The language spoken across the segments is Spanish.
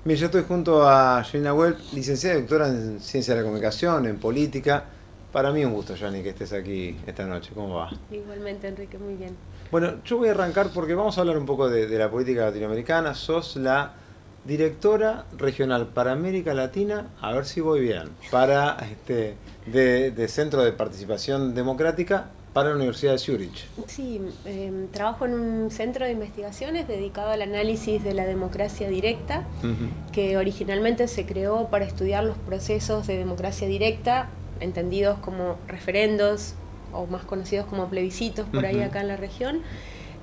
Mira, yo estoy junto a Janina Well, licenciada y doctora en Ciencia de la Comunicación, en Política. Para mí un gusto, Jani, que estés aquí esta noche. ¿Cómo va? Igualmente, Enrique, muy bien. Bueno, yo voy a arrancar porque vamos a hablar un poco de la política latinoamericana. Sos la directora regional para América Latina, a ver si voy bien, para de Centro de Participación Democrática para la Universidad de Zurich. Sí, trabajo en un centro de investigaciones dedicado al análisis de la democracia directa, Ujú. que originalmente se creó para estudiar los procesos de democracia directa, entendidos como referendos o más conocidos como plebiscitos por ahí Ujú. acá en la región,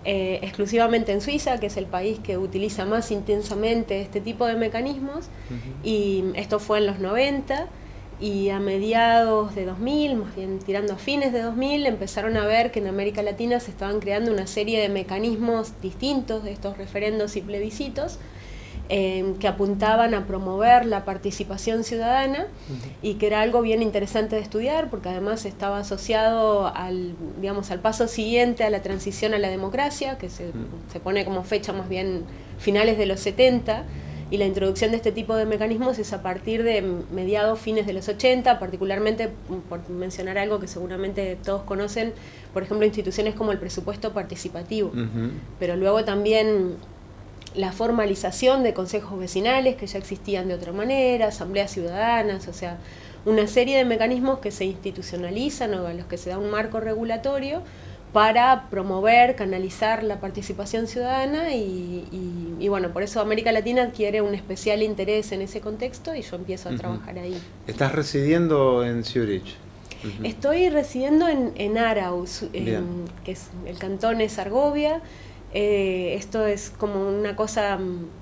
exclusivamente en Suiza, que es el país que utiliza más intensamente este tipo de mecanismos, Ujú. y esto fue en los 90. Y a mediados de 2000, más bien tirando a fines de 2000, empezaron a ver que en América Latina se estaban creando una serie de mecanismos distintos de estos referendos y plebiscitos que apuntaban a promover la participación ciudadana y que era algo bien interesante de estudiar porque además estaba asociado al, digamos, al paso siguiente a la transición a la democracia, que se pone como fecha más bien finales de los 70. Y la introducción de este tipo de mecanismos es a partir de mediados, fines de los 80, particularmente, por mencionar algo que seguramente todos conocen, por ejemplo, instituciones como el presupuesto participativo. Ujú. Pero luego también la formalización de consejos vecinales que ya existían de otra manera, asambleas ciudadanas, o sea, una serie de mecanismos que se institucionalizan o a los que se da un marco regulatorio para promover, canalizar la participación ciudadana y bueno, por eso América Latina adquiere un especial interés en ese contexto y yo empiezo a trabajar ahí. ¿Estás residiendo en Zurich? Ujú. Estoy residiendo en Aarhus, Bien. que es, el cantón es Argovia. Esto es como una cosa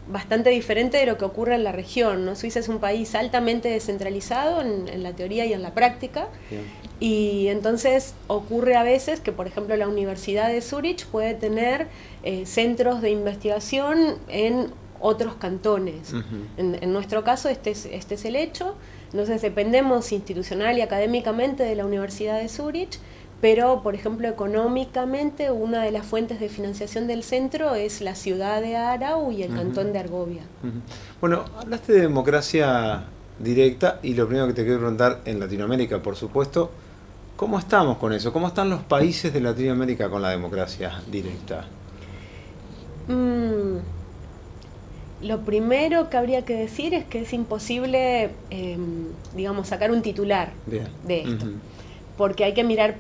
bastante diferente de lo que ocurre en la región, ¿no? Suiza es un país altamente descentralizado en la teoría y en la práctica. Bien. Y entonces ocurre a veces que, por ejemplo, la Universidad de Zurich puede tener centros de investigación en otros cantones. Ujú. En nuestro caso este es el hecho. Entonces dependemos institucional y académicamente de la Universidad de Zurich, pero, por ejemplo, económicamente una de las fuentes de financiación del centro es la ciudad de Aarau y el cantón de Argovia. Ujú. Bueno, hablaste de democracia directa y lo primero que te quiero preguntar, en Latinoamérica, por supuesto, ¿cómo estamos con eso? ¿Cómo están los países de Latinoamérica con la democracia directa? Mm, Lo primero que habría que decir es que es imposible, digamos, sacar un titular Bien. de esto, Ujú. porque hay que mirar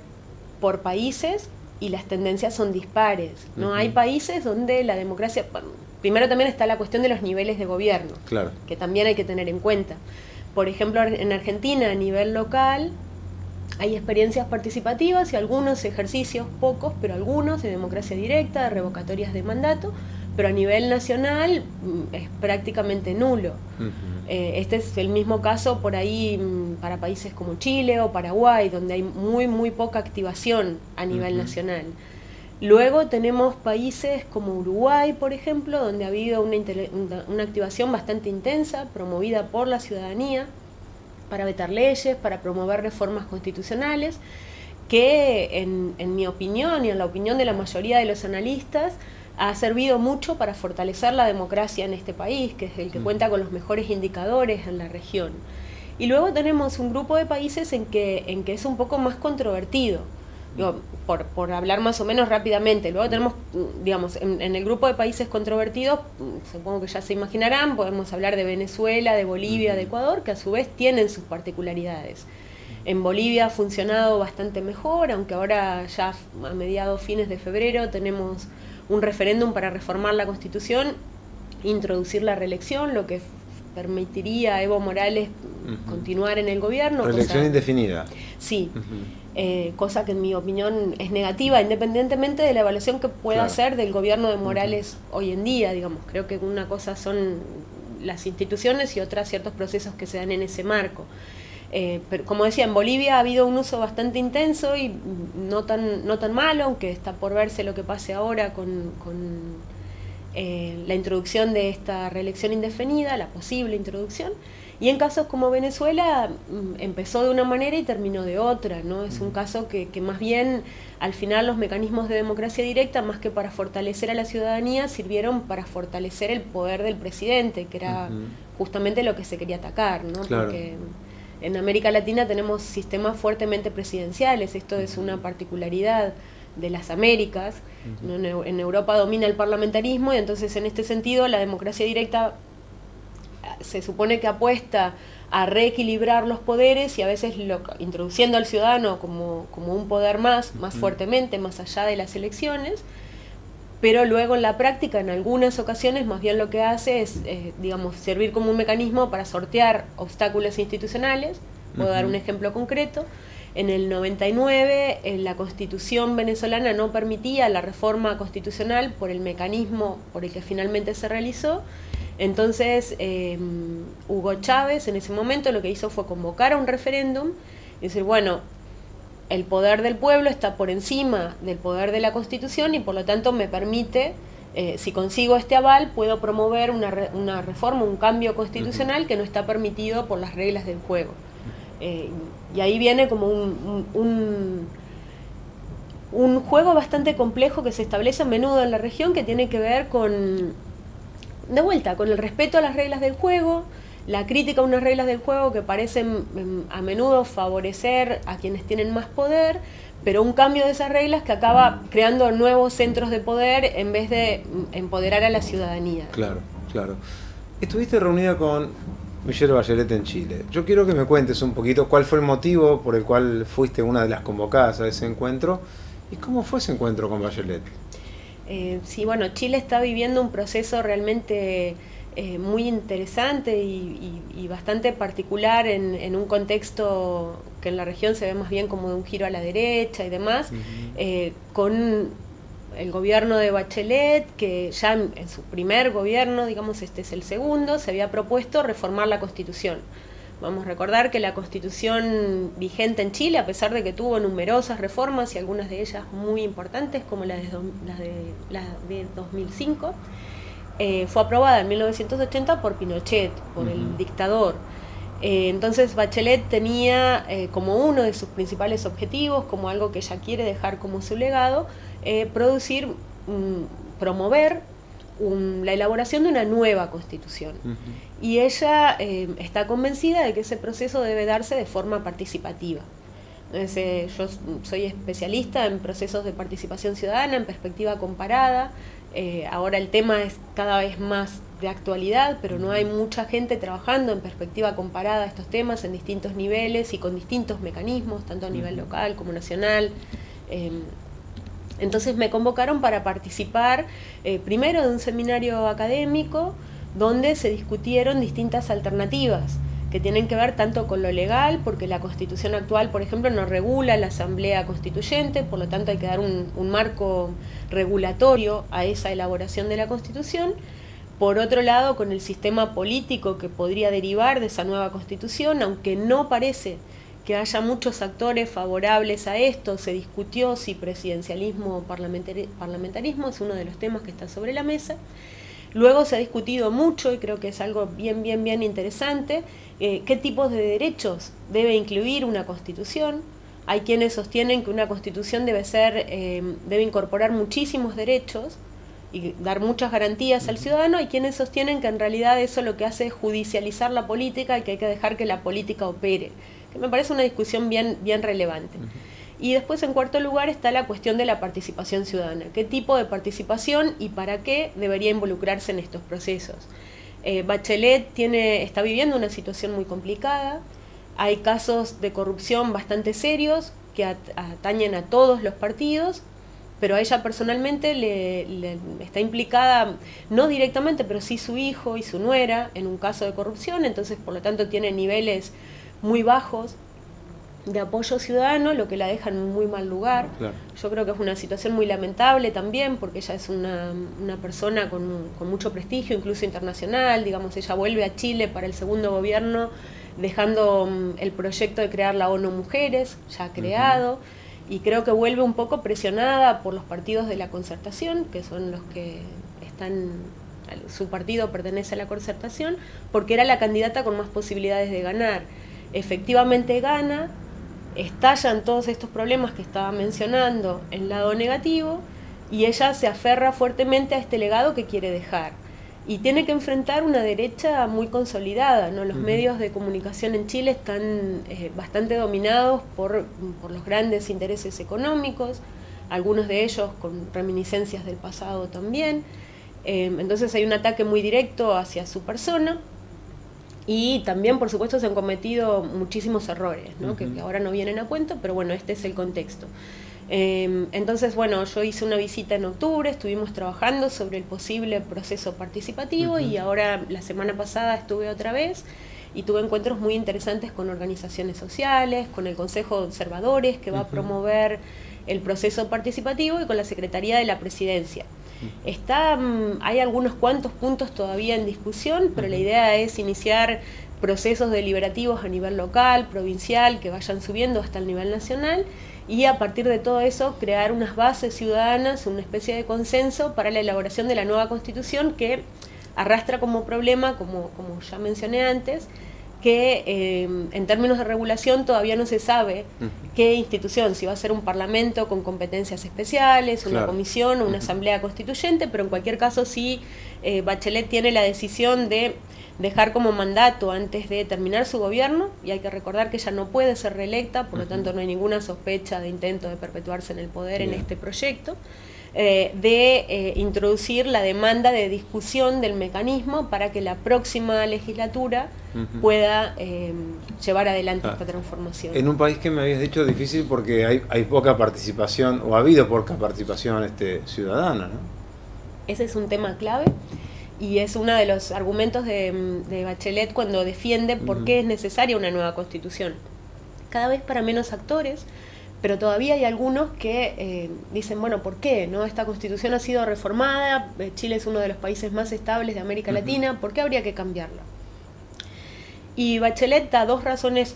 por países y las tendencias son dispares. No Ujú. hay países donde la democracia... Bueno, primero también está la cuestión de los niveles de gobierno, Claro. que también hay que tener en cuenta. Por ejemplo, en Argentina, a nivel local, hay experiencias participativas y algunos ejercicios, pocos, pero algunos de democracia directa, de revocatorias de mandato, pero a nivel nacional es prácticamente nulo. Ujú. Este es el mismo caso por ahí para países como Chile o Paraguay, donde hay muy poca activación a nivel nacional. Luego tenemos países como Uruguay, por ejemplo, donde ha habido una activación bastante intensa, promovida por la ciudadanía, para vetar leyes, para promover reformas constitucionales, que en mi opinión y en la opinión de la mayoría de los analistas ha servido mucho para fortalecer la democracia en este país, que es el que cuenta con los mejores indicadores en la región. Y luego tenemos un grupo de países en que es un poco más controvertido. Digo, por hablar más o menos rápidamente. Luego tenemos, digamos, en el grupo de países controvertidos, supongo que ya se imaginarán, podemos hablar de Venezuela, de Bolivia, de Ecuador, que a su vez tienen sus particularidades. En Bolivia ha funcionado bastante mejor, aunque ahora ya a mediados, fines de febrero tenemos un referéndum para reformar la Constitución, introducir la reelección, lo que permitiría a Evo Morales continuar en el gobierno. Reelección indefinida. Sí, cosa que en mi opinión es negativa, independientemente de la evaluación que pueda hacer del gobierno de Morales hoy en día, digamos. Creo que una cosa son las instituciones y otra ciertos procesos que se dan en ese marco. Pero como decía, en Bolivia ha habido un uso bastante intenso y no tan malo, aunque está por verse lo que pase ahora con la introducción de esta reelección indefinida, la posible introducción. Y en casos como Venezuela empezó de una manera y terminó de otra, ¿no? Es un caso que más bien al final los mecanismos de democracia directa, más que para fortalecer a la ciudadanía, sirvieron para fortalecer el poder del presidente, que era justamente lo que se quería atacar, ¿no? Claro. Porque en América Latina tenemos sistemas fuertemente presidenciales, esto es una particularidad de las Américas, ¿no? En Europa domina el parlamentarismo y entonces en este sentido la democracia directa se supone que apuesta a reequilibrar los poderes y a veces introduciendo al ciudadano como un poder más fuertemente, más allá de las elecciones, pero luego en la práctica, en algunas ocasiones, más bien lo que hace es, digamos, servir como un mecanismo para sortear obstáculos institucionales. Puedo dar un ejemplo concreto. En el 99, la Constitución venezolana no permitía la reforma constitucional por el mecanismo por el que finalmente se realizó. Entonces, Hugo Chávez en ese momento lo que hizo fue convocar a un referéndum y decir, bueno, el poder del pueblo está por encima del poder de la Constitución y por lo tanto me permite, si consigo este aval, puedo promover una reforma, un cambio constitucional que no está permitido por las reglas del juego. Y ahí viene como un juego bastante complejo que se establece a menudo en la región, que tiene que ver con, de vuelta, con el respeto a las reglas del juego, la crítica a unas reglas del juego que parecen a menudo favorecer a quienes tienen más poder, pero un cambio de esas reglas que acaba creando nuevos centros de poder en vez de empoderar a la ciudadanía. Claro, claro. Estuviste reunida con Michelle Bachelet en Chile. Yo quiero que me cuentes un poquito cuál fue el motivo por el cual fuiste una de las convocadas a ese encuentro y cómo fue ese encuentro con Bachelet. Sí, bueno, Chile está viviendo un proceso realmente muy interesante y bastante particular en un contexto que en la región se ve más bien como de un giro a la derecha y demás, con el gobierno de Bachelet, que ya en su primer gobierno, digamos este es el segundo, se había propuesto reformar la Constitución. Vamos a recordar que la Constitución vigente en Chile, a pesar de que tuvo numerosas reformas y algunas de ellas muy importantes, como la de 2005, fue aprobada en 1980 por Pinochet, por el dictador. Entonces Bachelet tenía como uno de sus principales objetivos, como algo que ella quiere dejar como su legado, promover la elaboración de una nueva Constitución. Y ella está convencida de que ese proceso debe darse de forma participativa. Entonces, yo soy especialista en procesos de participación ciudadana, en perspectiva comparada. Ahora el tema es cada vez más de actualidad, pero no hay mucha gente trabajando en perspectiva comparada a estos temas en distintos niveles y con distintos mecanismos, tanto a nivel local como nacional. Entonces me convocaron para participar primero de un seminario académico donde se discutieron distintas alternativas que tienen que ver tanto con lo legal, porque la Constitución actual, por ejemplo, no regula la Asamblea Constituyente, por lo tanto hay que dar un marco regulatorio a esa elaboración de la Constitución. Por otro lado, con el sistema político que podría derivar de esa nueva Constitución, aunque no parece que haya muchos actores favorables a esto, se discutió si presidencialismo o parlamentarismo es uno de los temas que está sobre la mesa. Luego se ha discutido mucho, y creo que es algo bien interesante, qué tipos de derechos debe incluir una Constitución. Hay quienes sostienen que una Constitución debe incorporar muchísimos derechos y dar muchas garantías al ciudadano. Hay quienes sostienen que en realidad eso lo que hace es judicializar la política y que hay que dejar que la política opere, que me parece una discusión bien relevante. Y después, en cuarto lugar, está la cuestión de la participación ciudadana. ¿Qué tipo de participación y para qué debería involucrarse en estos procesos? Bachelet está viviendo una situación muy complicada. Hay casos de corrupción bastante serios que atañen a todos los partidos, pero a ella personalmente le está implicada, no directamente, pero sí su hijo y su nuera en un caso de corrupción, entonces por lo tanto tiene niveles muy bajos de apoyo ciudadano, lo que la deja en un muy mal lugar. Claro. Yo creo que es una situación muy lamentable también, porque ella es una persona con mucho prestigio, incluso internacional. Digamos, ella vuelve a Chile para el segundo gobierno, dejando el proyecto de crear la ONU Mujeres, ya creado, y creo que vuelve un poco presionada por los partidos de la Concertación, que son los que están su partido pertenece a la Concertación, porque era la candidata con más posibilidades de ganar. Efectivamente gana, estallan todos estos problemas que estaba mencionando en el lado negativo, y ella se aferra fuertemente a este legado que quiere dejar. Y tiene que enfrentar una derecha muy consolidada, ¿no? Los medios de comunicación en Chile están bastante dominados por los grandes intereses económicos, algunos de ellos con reminiscencias del pasado también. Entonces hay un ataque muy directo hacia su persona, y también, por supuesto, se han cometido muchísimos errores, ¿no? Que ahora no vienen a cuento, pero bueno, este es el contexto. Entonces, bueno, yo hice una visita en octubre, estuvimos trabajando sobre el posible proceso participativo, y ahora la semana pasada estuve otra vez y tuve encuentros muy interesantes con organizaciones sociales, con el Consejo de Observadores, que va a promover el proceso participativo, y con la Secretaría de la Presidencia. Hay algunos cuantos puntos todavía en discusión, pero la idea es iniciar procesos deliberativos a nivel local, provincial, que vayan subiendo hasta el nivel nacional, y a partir de todo eso crear unas bases ciudadanas, una especie de consenso para la elaboración de la nueva Constitución, que arrastra como problema, como ya mencioné antes, que en términos de regulación todavía no se sabe qué institución, si va a ser un parlamento con competencias especiales, una comisión o una asamblea constituyente, pero en cualquier caso sí, Bachelet tiene la decisión de dejar como mandato antes de terminar su gobierno, y hay que recordar que ella no puede ser reelecta, por lo tanto no hay ninguna sospecha de intento de perpetuarse en el poder en este proyecto, de introducir la demanda de discusión del mecanismo para que la próxima legislatura pueda llevar adelante esta transformación. En un país que me habías dicho difícil porque hay poca participación, o ha habido poca participación ciudadana, ¿no? Ese es un tema clave, y es uno de los argumentos de Bachelet cuando defiende por qué es necesaria una nueva Constitución. Cada vez para menos actores, pero todavía hay algunos que dicen, bueno, ¿por qué? ¿No? Esta Constitución ha sido reformada, Chile es uno de los países más estables de América Latina, ¿por qué habría que cambiarla? Y Bachelet da dos razones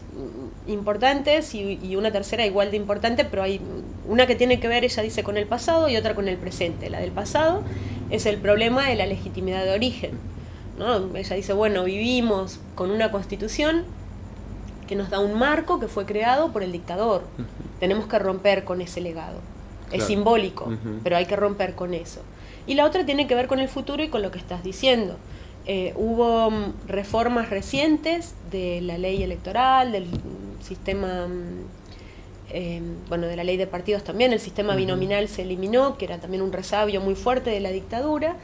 importantes y una tercera igual de importante, pero hay una que tiene que ver, ella dice, con el pasado, y otra con el presente. La del pasado es el problema de la legitimidad de origen, ¿no? Ella dice, bueno, vivimos con una Constitución que nos da un marco que fue creado por el dictador. Tenemos que romper con ese legado. Es simbólico, pero hay que romper con eso. Y la otra tiene que ver con el futuro y con lo que estás diciendo. Hubo reformas recientes de la ley electoral, del sistema, de la ley de partidos también. El sistema binominal se eliminó, que era también un resabio muy fuerte de la dictadura.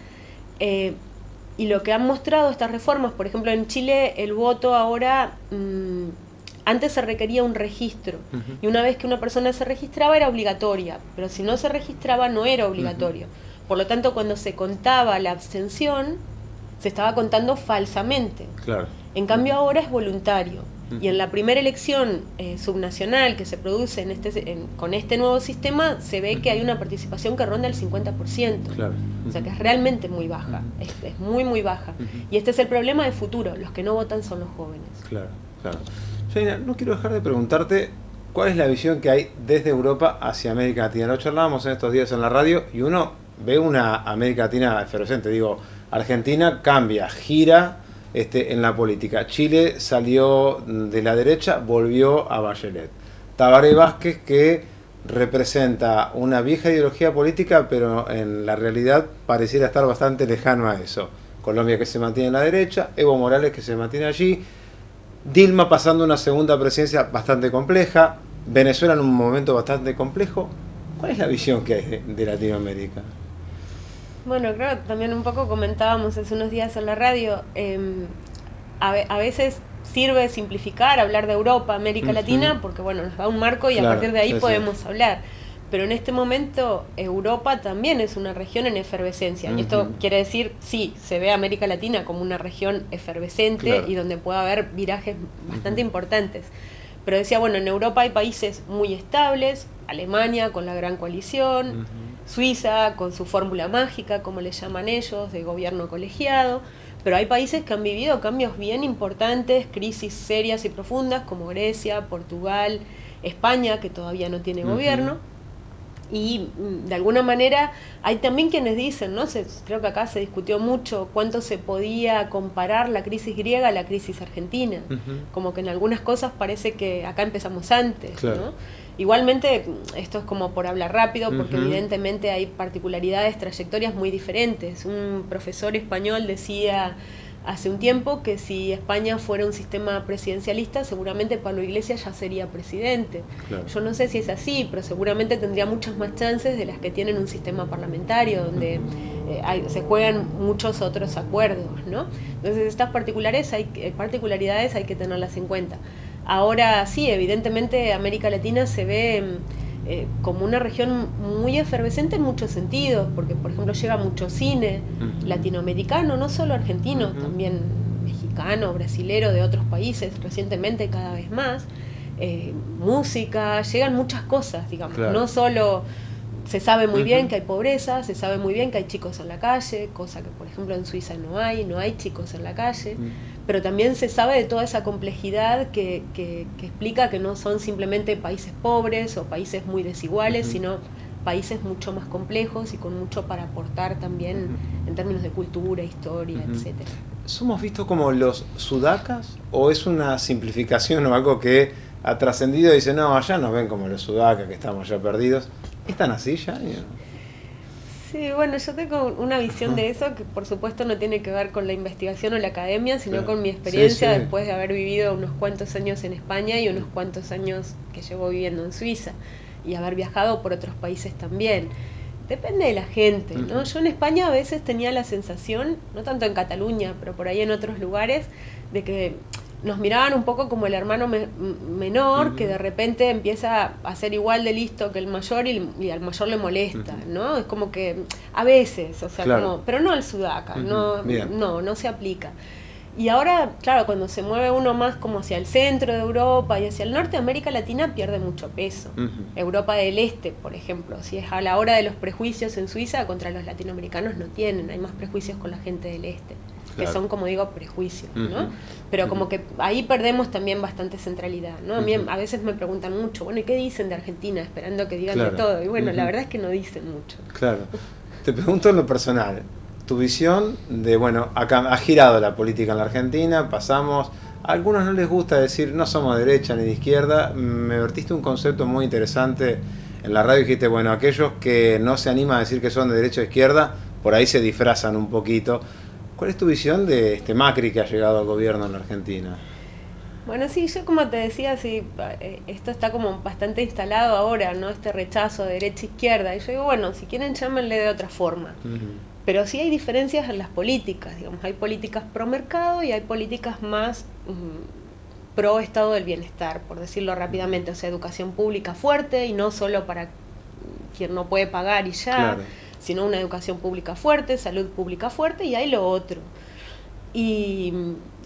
Y lo que han mostrado estas reformas, por ejemplo, en Chile el voto ahora... antes se requería un registro, y una vez que una persona se registraba era obligatoria, pero si no se registraba no era obligatorio. Por lo tanto, cuando se contaba la abstención, se estaba contando falsamente. Claro. En cambio ahora es voluntario. Y en la primera elección subnacional que se produce con este nuevo sistema, se ve que hay una participación que ronda el 50%. Claro. O sea que es realmente muy baja, es muy muy baja. Y este es el problema de futuro, los que no votan son los jóvenes. Claro, claro. Jaina, no quiero dejar de preguntarte cuál es la visión que hay desde Europa hacia América Latina. Lo charlábamos en estos días en la radio y uno ve una América Latina efervescente. Digo, Argentina cambia, gira en la política. Chile salió de la derecha, volvió a Bachelet. Tabaré Vázquez, que representa una vieja ideología política, pero en la realidad pareciera estar bastante lejano a eso. Colombia, que se mantiene en la derecha, Evo Morales, que se mantiene allí, Dilma pasando una segunda presidencia bastante compleja, Venezuela en un momento bastante complejo. ¿Cuál es la visión que hay de Latinoamérica? Bueno, creo que también un poco comentábamos hace unos días en la radio, a veces sirve simplificar, hablar de Europa, América Latina, porque bueno, nos da un marco y a partir de ahí podemos hablar. Pero en este momento Europa también es una región en efervescencia. Y esto quiere decir, sí, se ve a América Latina como una región efervescente y donde puede haber virajes bastante importantes. Pero decía, bueno, en Europa hay países muy estables, Alemania con la Gran Coalición, Suiza con su fórmula mágica, como le llaman ellos, de gobierno colegiado. Pero hay países que han vivido cambios bien importantes, crisis serias y profundas, como Grecia, Portugal, España, que todavía no tiene gobierno. Y de alguna manera hay también quienes dicen, ¿no? Creo que acá se discutió mucho cuánto se podía comparar la crisis griega a la crisis argentina. Como que en algunas cosas parece que acá empezamos antes, claro, ¿no? Igualmente, esto es como por hablar rápido, porque evidentemente hay particularidades, trayectorias muy diferentes. Un profesor español decía hace un tiempo que si España fuera un sistema presidencialista, seguramente Pablo Iglesias ya sería presidente. Claro. Yo no sé si es así, pero seguramente tendría muchas más chances de las que tienen un sistema parlamentario, donde se juegan muchos otros acuerdos, ¿no? Entonces estas particularidades hay que tenerlas en cuenta. Ahora sí, evidentemente América Latina se ve como una región muy efervescente en muchos sentidos, porque por ejemplo llega mucho cine latinoamericano, no solo argentino, también mexicano, brasilero, de otros países, recientemente cada vez más, música, llegan muchas cosas, digamos, claro, no solo... Se sabe muy bien que hay pobreza, se sabe muy bien que hay chicos en la calle, cosa que por ejemplo en Suiza no hay chicos en la calle, pero también se sabe de toda esa complejidad que explica que no son simplemente países pobres o países muy desiguales, sino países mucho más complejos y con mucho para aportar también en términos de cultura, historia, etcétera. ¿Somos vistos como los sudacas o es una simplificación o algo que ha trascendido y dice, no, allá nos ven como los sudacas, que estamos ya perdidos? ¿Están así ya? Sí, bueno, yo tengo una visión de eso que por supuesto no tiene que ver con la investigación o la academia, sino claro, con mi experiencia después de haber vivido unos cuantos años en España y unos cuantos años que llevo viviendo en Suiza y haber viajado por otros países también. Depende de la gente, ¿no? Yo en España a veces tenía la sensación, no tanto en Cataluña, pero por ahí en otros lugares, de que nos miraban un poco como el hermano menor que de repente empieza a ser igual de listo que el mayor y al mayor le molesta, ¿no? Es como que a veces, o sea, claro, como, pero no el sudaca, no se aplica. Y ahora, claro, cuando se mueve uno más como hacia el centro de Europa y hacia el norte, América Latina pierde mucho peso. Europa del Este, por ejemplo, si es a la hora de los prejuicios en Suiza, contra los latinoamericanos no tienen, hay más prejuicios con la gente del Este. Claro. Que son, como digo, prejuicios, ¿no? Pero como que ahí perdemos también bastante centralidad, ¿no? A mí a veces me preguntan mucho, bueno, ¿y qué dicen de Argentina? Esperando que digan claro, de todo. Y bueno, la verdad es que no dicen mucho. Claro. Te pregunto en lo personal, tu visión de, bueno, ha girado la política en la Argentina, pasamos, a algunos no les gusta decir, no somos de derecha ni de izquierda, me vertiste un concepto muy interesante en la radio, dijiste, bueno, aquellos que no se animan a decir que son de derecha o izquierda, por ahí se disfrazan un poquito. ¿Cuál es tu visión de este Macri que ha llegado al gobierno en la Argentina? Bueno, sí, yo como te decía, sí, esto está como bastante instalado ahora, ¿no? Este rechazo de derecha-izquierda. Y yo digo, bueno, si quieren llámenle de otra forma. Pero sí hay diferencias en las políticas, digamos. Hay políticas pro mercado y hay políticas más pro estado del bienestar, por decirlo rápidamente. O sea, educación pública fuerte y no solo para quien no puede pagar y ya. Claro, sino una educación pública fuerte, salud pública fuerte, y hay lo otro. Y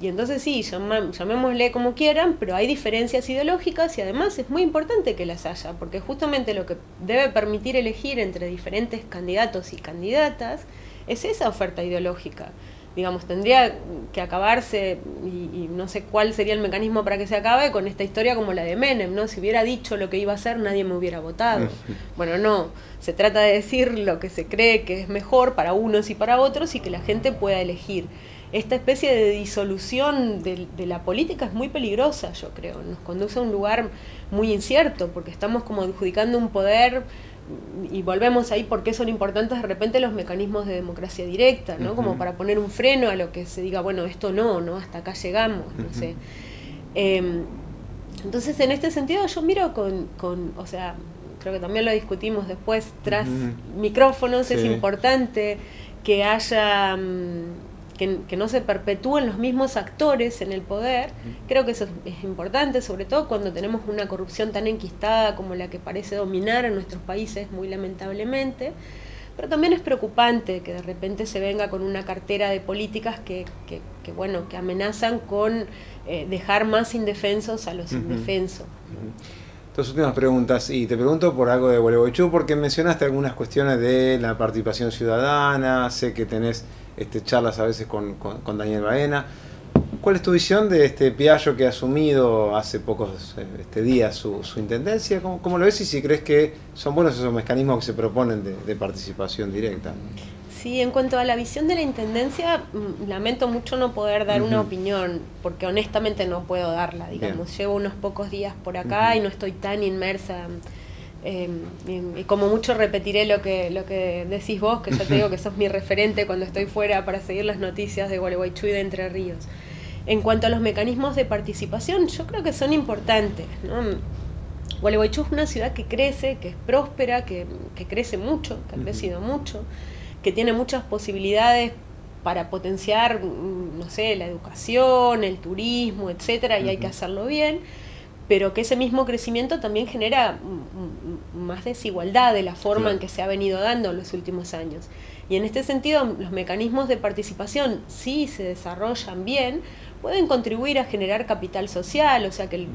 entonces sí, llamémosle como quieran, pero hay diferencias ideológicas y además es muy importante que las haya, porque justamente lo que debe permitir elegir entre diferentes candidatos y candidatas es esa oferta ideológica. Digamos, tendría que acabarse, y no sé cuál sería el mecanismo para que se acabe, con esta historia como la de Menem, ¿no? Si hubiera dicho lo que iba a hacer, nadie me hubiera votado. Bueno, no, se trata de decir lo que se cree que es mejor para unos y para otros y que la gente pueda elegir. Esta especie de disolución de la política es muy peligrosa, yo creo, nos conduce a un lugar muy incierto, porque estamos como adjudicando un poder. Y volvemos ahí porque son importantes de repente los mecanismos de democracia directa, ¿no? Como para poner un freno a lo que se diga, bueno, esto no, hasta acá llegamos, no sé. Entonces, en este sentido yo miro o sea, creo que también lo discutimos después, tras micrófonos, es importante que haya... Que no se perpetúen los mismos actores en el poder. Creo que eso es importante, sobre todo cuando tenemos una corrupción tan enquistada como la que parece dominar en nuestros países, muy lamentablemente. Pero también es preocupante que de repente se venga con una cartera de políticas que amenazan con dejar más indefensos a los indefensos. Dos últimas preguntas, y te pregunto por algo de Gualeguaychú, porque mencionaste algunas cuestiones de la participación ciudadana, sé que tenés charlas a veces con Daniel Baena. ¿Cuál es tu visión de este Piaggio que ha asumido hace pocos días su intendencia? ¿Cómo lo ves y si crees que son buenos esos mecanismos que se proponen de participación directa? Sí, en cuanto a la visión de la intendencia, lamento mucho no poder dar una opinión, porque honestamente no puedo darla, digamos. Bien. Llevo unos pocos días por acá y no estoy tan inmersa. Y como mucho repetiré lo que decís vos, que ya te digo que sos mi referente cuando estoy fuera para seguir las noticias de Gualeguaychú y de Entre Ríos. En cuanto a los mecanismos de participación, yo creo que son importantes, ¿no? Gualeguaychú es una ciudad que crece, que es próspera, que crece mucho, que ha crecido mucho, que tiene muchas posibilidades para potenciar, no sé, la educación, el turismo, etcétera, y hay que hacerlo bien, pero que ese mismo crecimiento también genera más desigualdad de la forma en que se ha venido dando en los últimos años. Y en este sentido, los mecanismos de participación, si se desarrollan bien, pueden contribuir a generar capital social, o sea que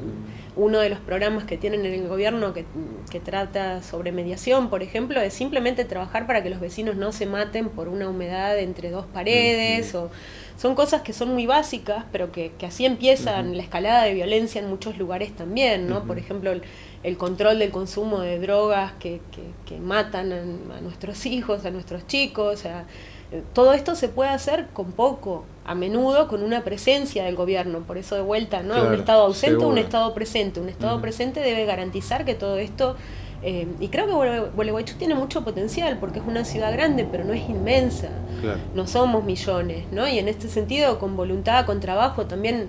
uno de los programas que tienen en el gobierno que trata sobre mediación, por ejemplo, es simplemente trabajar para que los vecinos no se maten por una humedad entre dos paredes, o son cosas que son muy básicas, pero que así empiezan la escalada de violencia en muchos lugares también, ¿no? Por ejemplo, el control del consumo de drogas que matan a nuestros hijos, a nuestros chicos, o sea, todo esto se puede hacer con poco, a menudo con una presencia del gobierno, por eso de vuelta, ¿no? Claro, un Estado ausente, un Estado presente. Un Estado presente debe garantizar que todo esto, y creo que Gualeguaychú tiene mucho potencial, porque es una ciudad grande, pero no es inmensa, claro. No somos millones, ¿no? Y en este sentido, con voluntad, con trabajo, también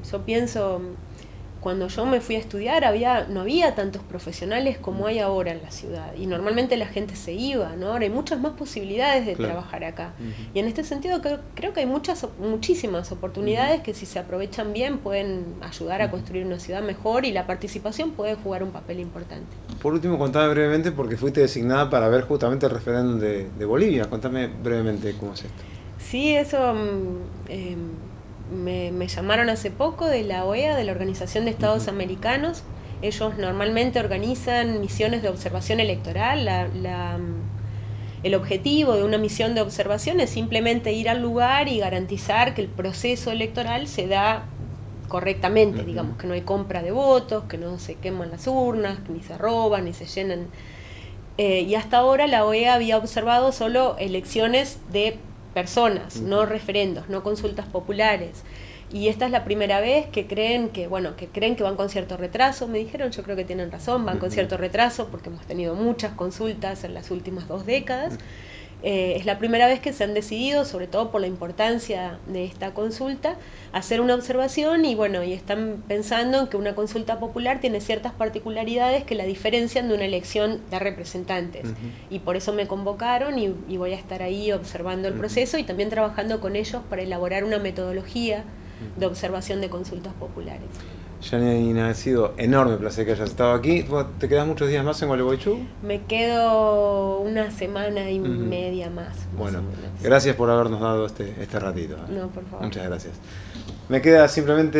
yo pienso, cuando yo me fui a estudiar no había tantos profesionales como hay ahora en la ciudad, y normalmente la gente se iba, ¿no? Ahora hay muchas más posibilidades de trabajar acá, y en este sentido creo que hay muchísimas oportunidades que si se aprovechan bien pueden ayudar a construir una ciudad mejor, y la participación puede jugar un papel importante. Por último, contame brevemente, porque fuiste designada para ver justamente el referéndum de Bolivia, contame brevemente cómo es esto. Sí, eso... Me llamaron hace poco de la OEA, de la Organización de Estados Americanos. Ellos normalmente organizan misiones de observación electoral. El objetivo de una misión de observación es simplemente ir al lugar y garantizar que el proceso electoral se da correctamente, digamos, que no hay compra de votos, que no se queman las urnas, que ni se roban, ni se llenan. Y hasta ahora la OEA había observado solo elecciones de personas, no referendos, no consultas populares. Y esta es la primera vez que creen que van con cierto retraso, me dijeron, yo creo que tienen razón, van con cierto retraso porque hemos tenido muchas consultas en las últimas 2 décadas. Es la primera vez que se han decidido, sobre todo por la importancia de esta consulta, hacer una observación y están pensando en que una consulta popular tiene ciertas particularidades que la diferencian de una elección de representantes. Y por eso me convocaron y voy a estar ahí observando el proceso y también trabajando con ellos para elaborar una metodología de observación de consultas populares. Janina, ha sido enorme placer que hayas estado aquí. ¿Te quedas muchos días más en Gualeguaychú? Me quedo una semana y media más. Bueno, gracias por habernos dado este ratito. No, por favor. Muchas gracias. Me queda simplemente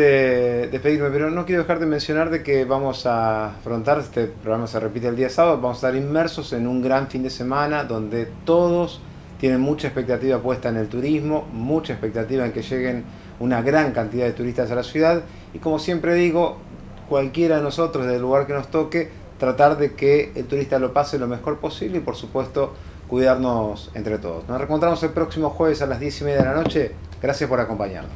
despedirme, pero no quiero dejar de mencionar de que vamos a afrontar, este programa se repite el día sábado, vamos a estar inmersos en un gran fin de semana donde todos tienen mucha expectativa puesta en el turismo, mucha expectativa en que lleguen una gran cantidad de turistas a la ciudad y como siempre digo, cualquiera de nosotros del lugar que nos toque, tratar de que el turista lo pase lo mejor posible y por supuesto cuidarnos entre todos. Nos reencontramos el próximo jueves a las 10:30 de la noche. Gracias por acompañarnos.